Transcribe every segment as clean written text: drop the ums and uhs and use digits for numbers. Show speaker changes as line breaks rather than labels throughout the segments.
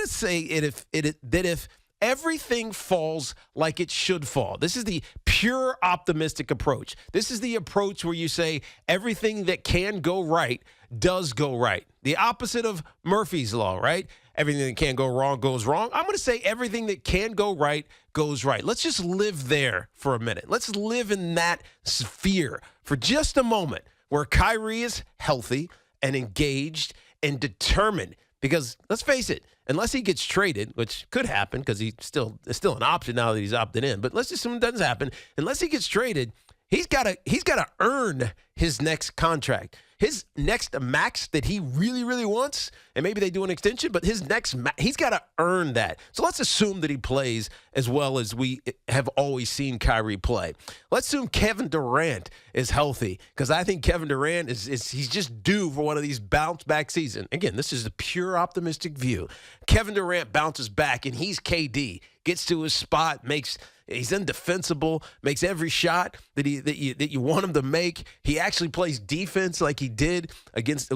to say that if everything falls like it should fall. This is the pure optimistic approach. This is the approach where you say everything that can go right does go right. The opposite of Murphy's Law, right? Everything that can go wrong goes wrong. I'm going to say everything that can go right goes right. Let's just live there for a minute. Let's live in that sphere for just a moment where Kyrie is healthy and engaged and determined. Because let's face it, unless he gets traded, which could happen because it's still an option now that he's opted in, but let's assume it doesn't happen. Unless he gets traded, he's got to earn his next contract. His next max that he really, really wants, and maybe they do an extension, but his next he's got to earn that. So let's assume that he plays as well as we have always seen Kyrie play. Let's assume Kevin Durant is healthy, because I think Kevin Durant he's just due for one of these bounce-back seasons. Again, this is a pure optimistic view. Kevin Durant bounces back, and he's KD, gets to his spot, he's indefensible, makes every shot that you want him to make. He actually plays defense like he did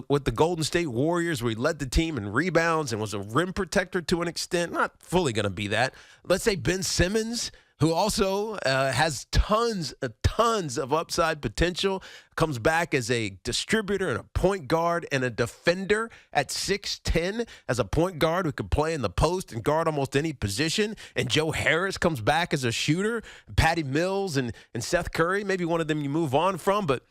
with the Golden State Warriors, where he led the team in rebounds and was a rim protector to an extent. Not fully going to be that. Let's say Ben Simmons, who also has tons of upside potential, comes back as a distributor and a point guard and a defender at 6'10", as a point guard who can play in the post and guard almost any position. And Joe Harris comes back as a shooter. Patty Mills and Seth Curry, maybe one of them you move on from, but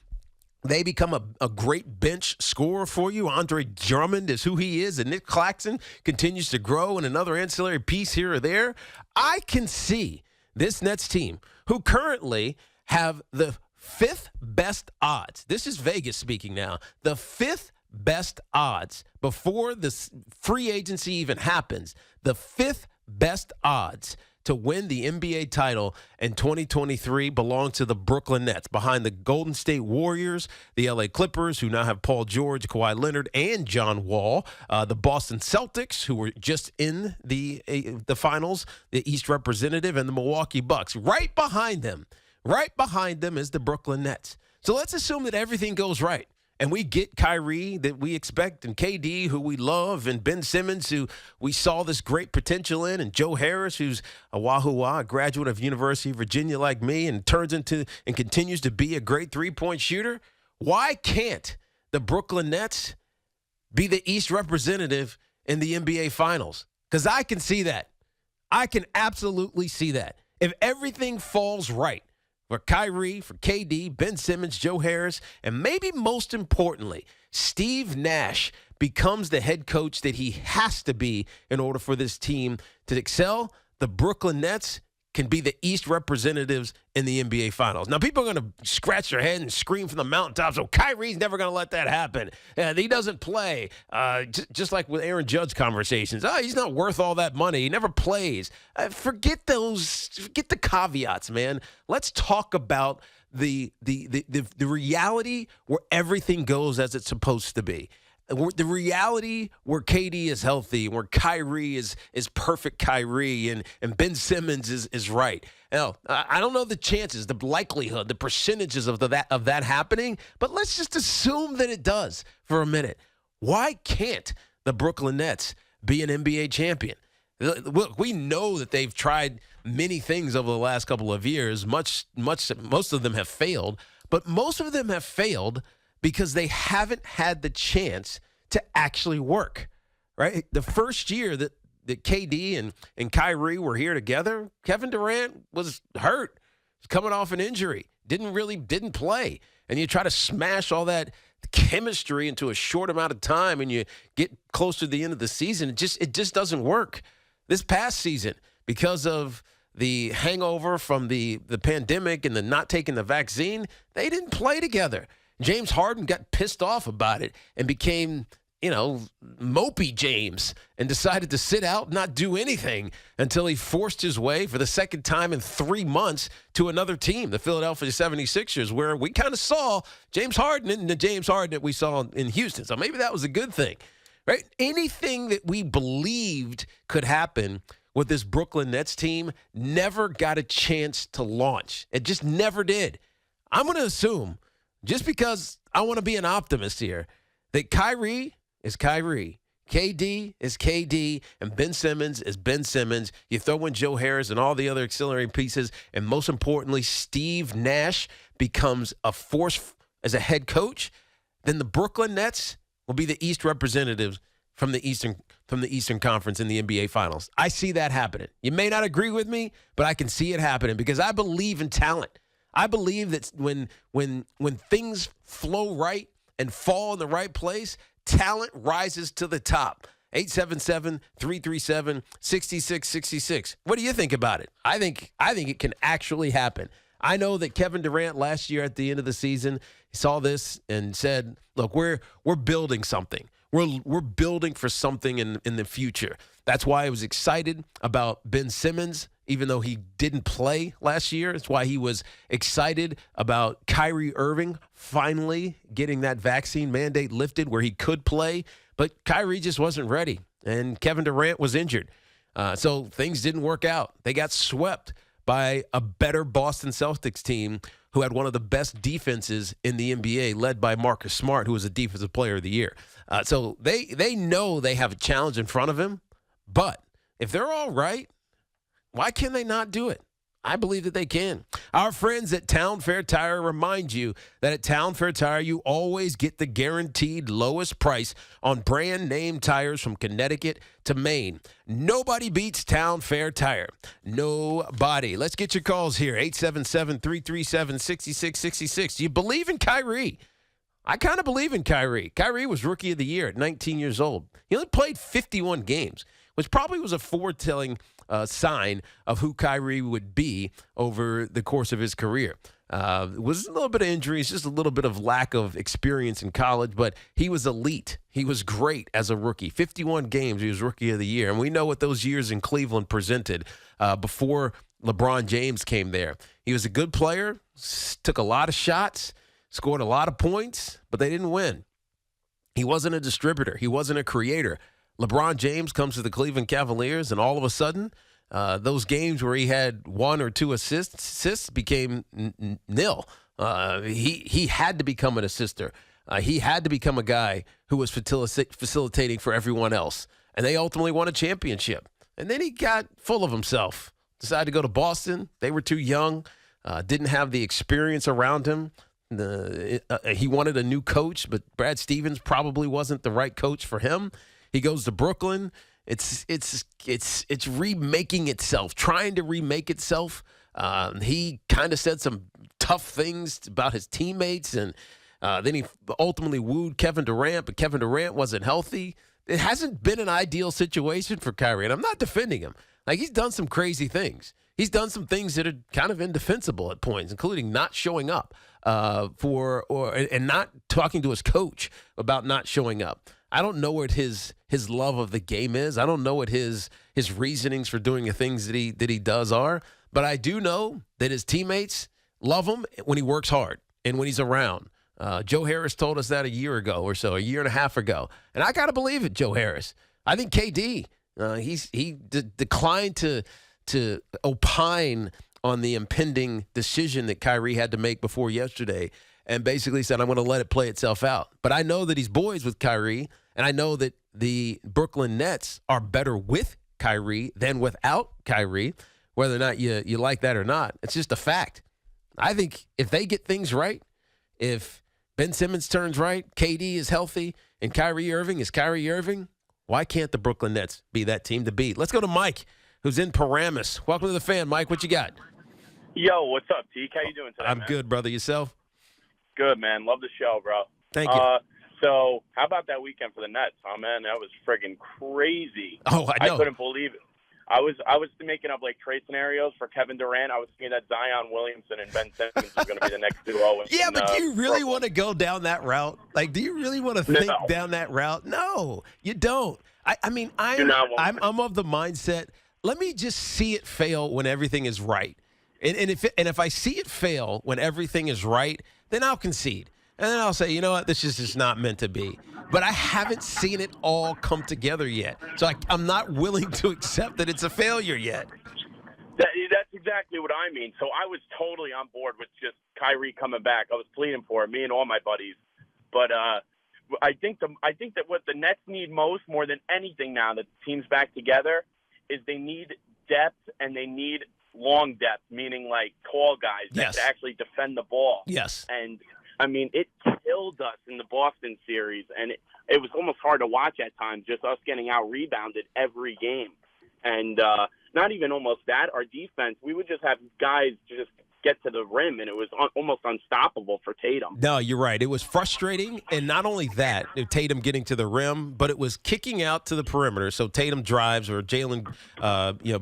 they become a great bench scorer for you. Andre Drummond is who he is, and Nick Claxton continues to grow, and another ancillary piece here or there. I can see this Nets team, who currently have the fifth best odds. This is Vegas speaking now. The fifth best odds before this free agency even happens. The fifth best odds to win the NBA title in 2023 belong to the Brooklyn Nets, behind the Golden State Warriors, the LA Clippers, who now have Paul George, Kawhi Leonard, and John Wall, the Boston Celtics, who were just in the finals, the East representative, and the Milwaukee Bucks. Right behind them is the Brooklyn Nets. So let's assume that everything goes right, and we get Kyrie that we expect, and KD, who we love, and Ben Simmons, who we saw this great potential in, and Joe Harris, who's a a graduate of University of Virginia like me, and turns into and continues to be a great three-point shooter. Why can't the Brooklyn Nets be the East representative in the NBA Finals? Because I can see that. I can absolutely see that. If everything falls right, for Kyrie, for KD, Ben Simmons, Joe Harris, and maybe most importantly, Steve Nash becomes the head coach that he has to be in order for this team to excel, the Brooklyn Nets can be the East representatives in the NBA Finals. Now, people are going to scratch their head and scream from the mountaintops, oh, Kyrie's never going to let that happen. He doesn't play. Just like with Aaron Judge conversations. Oh, he's not worth all that money. He never plays. Forget the caveats, man. Let's talk about the reality where everything goes as it's supposed to be. The reality where KD is healthy, where Kyrie is perfect Kyrie, and Ben Simmons is right. Now, I don't know the chances, the likelihood, the percentages of that happening, but let's just assume that it does for a minute. Why can't the Brooklyn Nets be an NBA champion? Look, we know that they've tried many things over the last couple of years. Most of them have failed, but most of them have failed because they haven't had the chance to actually work, right? The first year that KD and Kyrie were here together, Kevin Durant was hurt. He's coming off an injury. Didn't play. And you try to smash all that chemistry into a short amount of time, and you get close to the end of the season. It just doesn't work. This past season, because of the hangover from the pandemic and the not taking the vaccine, they didn't play together. James Harden got pissed off about it and became, mopey James, and decided to sit out and not do anything until he forced his way for the second time in 3 months to another team, the Philadelphia 76ers, where we kind of saw James Harden and the James Harden that we saw in Houston. So maybe that was a good thing, right? Anything that we believed could happen with this Brooklyn Nets team never got a chance to launch. It just never did. I'm going to assume, just because I want to be an optimist here, that Kyrie is Kyrie, KD is KD, and Ben Simmons is Ben Simmons. You throw in Joe Harris and all the other auxiliary pieces, and most importantly, Steve Nash becomes a force as a head coach, then the Brooklyn Nets will be the East representatives from the Eastern Conference in the NBA Finals. I see that happening. You may not agree with me, but I can see it happening because I believe in talent. I believe that when things flow right and fall in the right place, talent rises to the top. 877-337-6666. What do you think about it? I think it can actually happen. I know that Kevin Durant last year at the end of the season saw this and said, look, we're building something. We're building for something in the future. That's why I was excited about Ben Simmons, even though he didn't play last year. That's why he was excited about Kyrie Irving finally getting that vaccine mandate lifted where he could play. But Kyrie just wasn't ready, and Kevin Durant was injured. So things didn't work out. They got swept by a better Boston Celtics team who had one of the best defenses in the NBA, led by Marcus Smart, who was a Defensive Player of the Year. So they know they have a challenge in front of him, but if they're all right, why can they not do it? I believe that they can. Our friends at Town Fair Tire remind you that at Town Fair Tire, you always get the guaranteed lowest price on brand name tires from Connecticut to Maine. Nobody beats Town Fair Tire. Nobody. Let's get your calls here. 877-337-6666. Do you believe in Kyrie? I kind of believe in Kyrie. Kyrie was Rookie of the Year at 19 years old. He only played 51 games, which probably was a foretelling sign of who Kyrie would be over the course of his career. It was a little bit of injuries, just a little bit of lack of experience in college, but he was elite. He was great as a rookie. 51 games, he was Rookie of the Year. And we know what those years in Cleveland presented before LeBron James came there. He was a good player, took a lot of shots, scored a lot of points, but they didn't win. He wasn't a distributor. He wasn't a creator. LeBron James comes to the Cleveland Cavaliers, and all of a sudden, those games where he had one or two assists became nil. He had to become an assister. He had to become a guy who was facilitating for everyone else. And they ultimately won a championship. And then he got full of himself, decided to go to Boston. They were too young, didn't have the experience around him. He wanted a new coach, but Brad Stevens probably wasn't the right coach for him. He goes to Brooklyn. It's remaking itself, trying to remake itself. He kind of said some tough things about his teammates, and then he ultimately wooed Kevin Durant, but Kevin Durant wasn't healthy. It hasn't been an ideal situation for Kyrie, and I'm not defending him. Like, he's done some crazy things. He's done some things that are kind of indefensible at points, including not showing up and not talking to his coach about not showing up. I don't know what his love of the game is. I don't know what his reasonings for doing the things that he does are. But I do know that his teammates love him when he works hard and when he's around. Joe Harris told us that a year ago or so, a year and a half ago. And I got to believe it, Joe Harris. I think KD, he declined to opine on the impending decision that Kyrie had to make before yesterday, and basically said, I'm going to let it play itself out. But I know that he's boys with Kyrie, and I know that the Brooklyn Nets are better with Kyrie than without Kyrie, whether or not you like that or not. It's just a fact. I think if they get things right, if Ben Simmons turns right, KD is healthy, and Kyrie Irving is Kyrie Irving, why can't the Brooklyn Nets be that team to beat? Let's go to Mike, who's in Paramus. Welcome to the Fan. Mike, what you got?
Yo, what's up, Teak? How you doing today,
I'm
man?
good, brother. Yourself?
Good, man. Love the show, bro.
Thank you.
So, how about that weekend for the Nets, huh, man? That was friggin' crazy.
Oh, I know.
I couldn't believe it. I was making up, like, trade scenarios for Kevin Durant. I was thinking that Zion Williamson and Ben Simmons was going to be the next duo.
Yeah, but do you really want to go down that route? Like, do you really want to think down that route? No, you don't. I mean, I'm of the mindset, let me just see it fail when everything is right. And if I see it fail when everything is right, then I'll concede. And then I'll say, you know what, this is just not meant to be. But I haven't seen it all come together yet. So I'm not willing to accept that it's a failure yet.
That's exactly what I mean. So I was totally on board with just Kyrie coming back. I was pleading for it, me and all my buddies. But I think that what the Nets need most, more than anything now that the team's back together, is they need depth, and they need long depth, meaning like tall guys that can actually defend the ball.
Yes.
And I mean, it killed us in the Boston series, and it was almost hard to watch at times, just us getting out rebounded every game. And not even almost that, our defense, we would just have guys just get to the rim, and it was almost unstoppable for Tatum.
No, you're right. It was frustrating, and not only that, Tatum getting to the rim, but it was kicking out to the perimeter. So Tatum drives, or Jaylen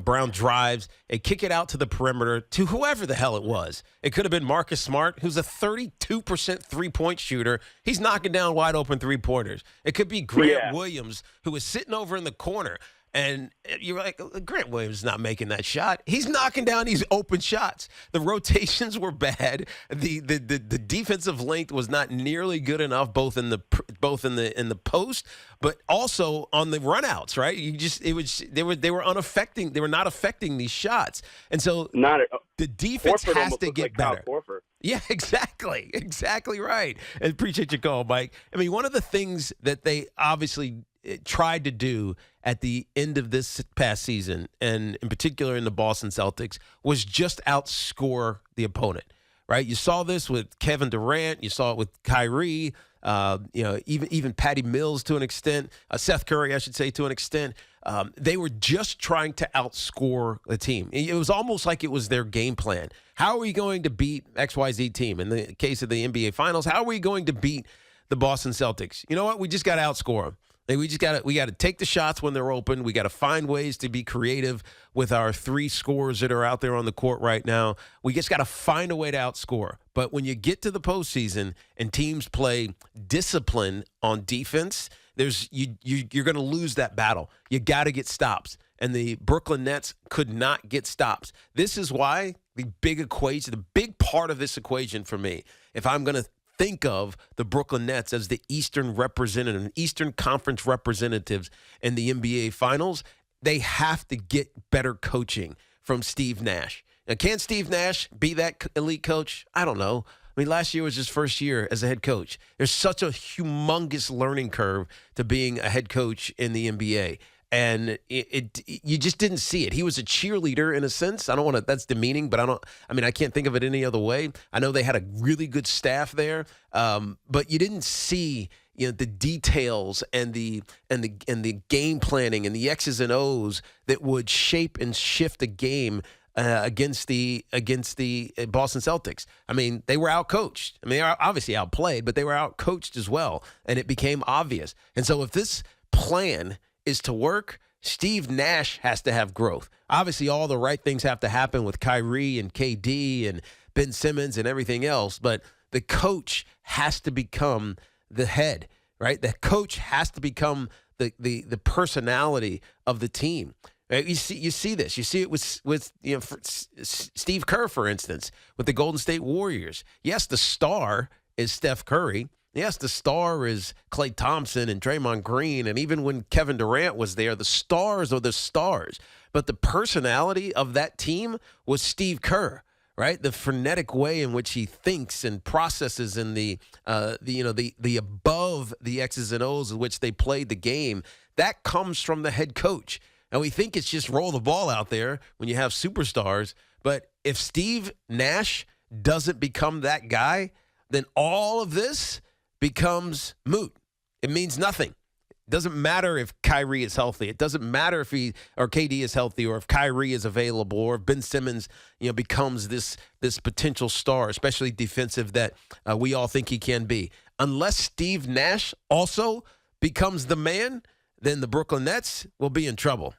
Brown drives, and kick it out to the perimeter to whoever the hell it was. It could have been Marcus Smart, who's a 32% three-point shooter. He's knocking down wide-open three-pointers. It could be Grant Williams, who was sitting over in the corner. And you're like, Grant Williams is not making that shot. He's knocking down these open shots. The rotations were bad. The defensive length was not nearly good enough, both in the post, but also on the runouts. Right? They were unaffecting. They were not affecting these shots, and so the defense has to get better. Yeah, exactly right. I appreciate your call, Mike. I mean, one of the things that they obviously tried to do at the end of this past season, and in particular in the Boston Celtics, was just outscore the opponent, right? You saw this with Kevin Durant. You saw it with Kyrie, even Patty Mills to an extent, Seth Curry, I should say, to an extent. They were just trying to outscore the team. It was almost like it was their game plan. How are we going to beat XYZ team? In the case of the NBA Finals, how are we going to beat the Boston Celtics? You know what? We just got to outscore them. We got to take the shots when they're open. We got to find ways to be creative with our three scorers that are out there on the court right now. We just got to find a way to outscore. But when you get to the postseason and teams play discipline on defense, you're going to lose that battle. You got to get stops. And the Brooklyn Nets could not get stops. This is why the big part of this equation for me, if I'm going to think of the Brooklyn Nets as the Eastern Conference representatives in the NBA Finals, they have to get better coaching from Steve Nash. Now, can Steve Nash be that elite coach? I don't know. I mean, last year was his first year as a head coach. There's such a humongous learning curve to being a head coach in the NBA. And you just didn't see it. He was a cheerleader in a sense. I don't want to. That's demeaning, but I can't think of it any other way. I know they had a really good staff there, but you didn't see the details and the game planning and the X's and O's that would shape and shift a game against the Boston Celtics. I mean, they were outcoached. I mean, they were obviously outplayed, but they were outcoached as well, and it became obvious. And so, if this plan is to work, Steve Nash has to have growth. Obviously, all the right things have to happen with Kyrie and KD and Ben Simmons and everything else, but the coach has to become the head, right? The coach has to become the personality of the team. Right? You see this. You see it with Steve Kerr, for instance, with the Golden State Warriors. Yes, the star is Steph Curry. Yes, the star is Klay Thompson and Draymond Green, and even when Kevin Durant was there, the stars are the stars. But the personality of that team was Steve Kerr, right? The frenetic way in which he thinks and processes, and the above the X's and O's in which they played the game, that comes from the head coach. And we think it's just roll the ball out there when you have superstars. But if Steve Nash doesn't become that guy, then all of this becomes moot. It means nothing. It doesn't matter if Kyrie is healthy. It doesn't matter if KD is healthy, or if Kyrie is available, or if Ben Simmons, becomes this potential star, especially defensive, that we all think he can be. Unless Steve Nash also becomes the man, then the Brooklyn Nets will be in trouble.